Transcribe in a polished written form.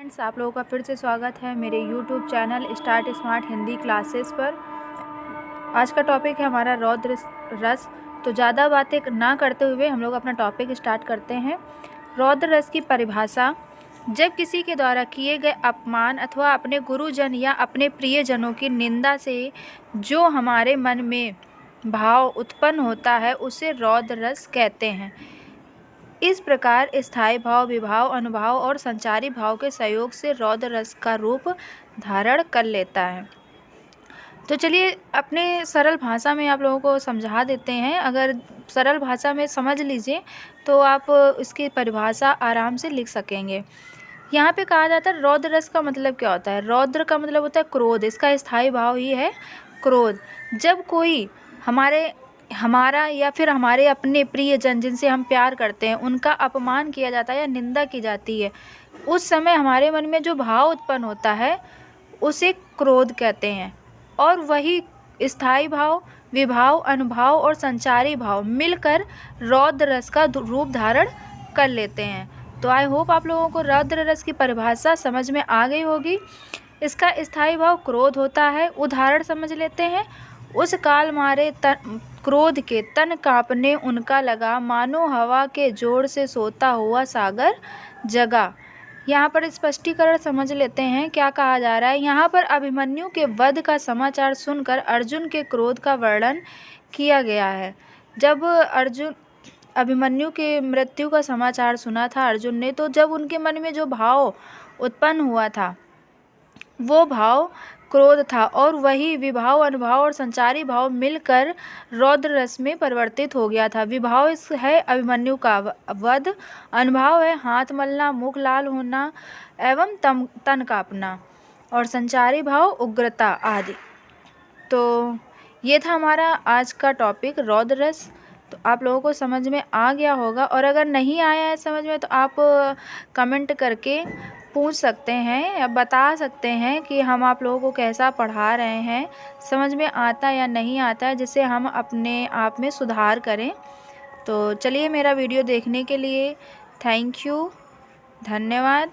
Friends, आप लोगों का फिर से स्वागत है मेरे YouTube channel start smart Hindi classes पर। आज का टॉपिक है हमारा रौद्र रस। तो ज़्यादा बातें ना करते हुए हम लोग अपना टॉपिक स्टार्ट करते हैं। रौद्र रस की परिभाषा: जब किसी के द्वारा किए गए अपमान अथवा अपने गुरुजन या अपने प्रियजनों की निंदा से जो हमारे मन में भाव उत्पन्न होता है उसे रौद्र रस कहते हैं। इस प्रकार स्थायी भाव, विभाव, अनुभाव और संचारी भाव के सहयोग से रौद्र रस का रूप धारण कर लेता है। तो चलिए अपने सरल भाषा में आप लोगों को समझा देते हैं। अगर सरल भाषा में समझ लीजिए तो आप इसकी परिभाषा आराम से लिख सकेंगे। यहाँ पे कहा जाता है रौद्र रस का मतलब क्या होता है। रौद्र का मतलब होता है क्रोध, इसका स्थायी भाव ही है क्रोध। जब कोई हमारा या फिर हमारे अपने प्रियजन जिनसे हम प्यार करते हैं उनका अपमान किया जाता है या निंदा की जाती है, उस समय हमारे मन में जो भाव उत्पन्न होता है उसे क्रोध कहते हैं। और वही स्थायी भाव, विभाव, अनुभाव और संचारी भाव मिलकर रौद्र रस का रूप धारण कर लेते हैं। तो आई होप आप लोगों को रौद्र रस की परिभाषा समझ में आ गई होगी। इसका स्थायी भाव क्रोध होता है। उदाहरण समझ लेते हैं। उस काल मारे क्रोध के तन कांपने उनका लगा, मानो हवा के जोर से सोता हुआ सागर जगा। यहाँ पर स्पष्टीकरण समझ लेते हैं क्या कहा जा रहा है। यहाँ पर अभिमन्यु के वध का समाचार सुनकर अर्जुन के क्रोध का वर्णन किया गया है। जब अभिमन्यु के मृत्यु का समाचार सुना था अर्जुन ने, तो जब उनके मन में जो भाव उत्पन्न हुआ था वो भाव क्रोध था, और वही विभाव, अनुभाव और संचारी भाव मिलकर रौद्र रस में परिवर्तित हो गया था। विभाव है अभिमन्यु का वध, अनुभाव है हाथ मलना, मुख लाल होना एवं तन कांपना, और संचारी भाव उग्रता आदि। तो ये था हमारा आज का टॉपिक रौद्र रस। तो आप लोगों को समझ में आ गया होगा, और अगर नहीं आया है समझ में तो आप कमेंट करके पूछ सकते हैं या बता सकते हैं कि हम आप लोगों को कैसा पढ़ा रहे हैं, समझ में आता या नहीं आता है, जिससे हम अपने आप में सुधार करें। तो चलिए, मेरा वीडियो देखने के लिए थैंक यू, धन्यवाद।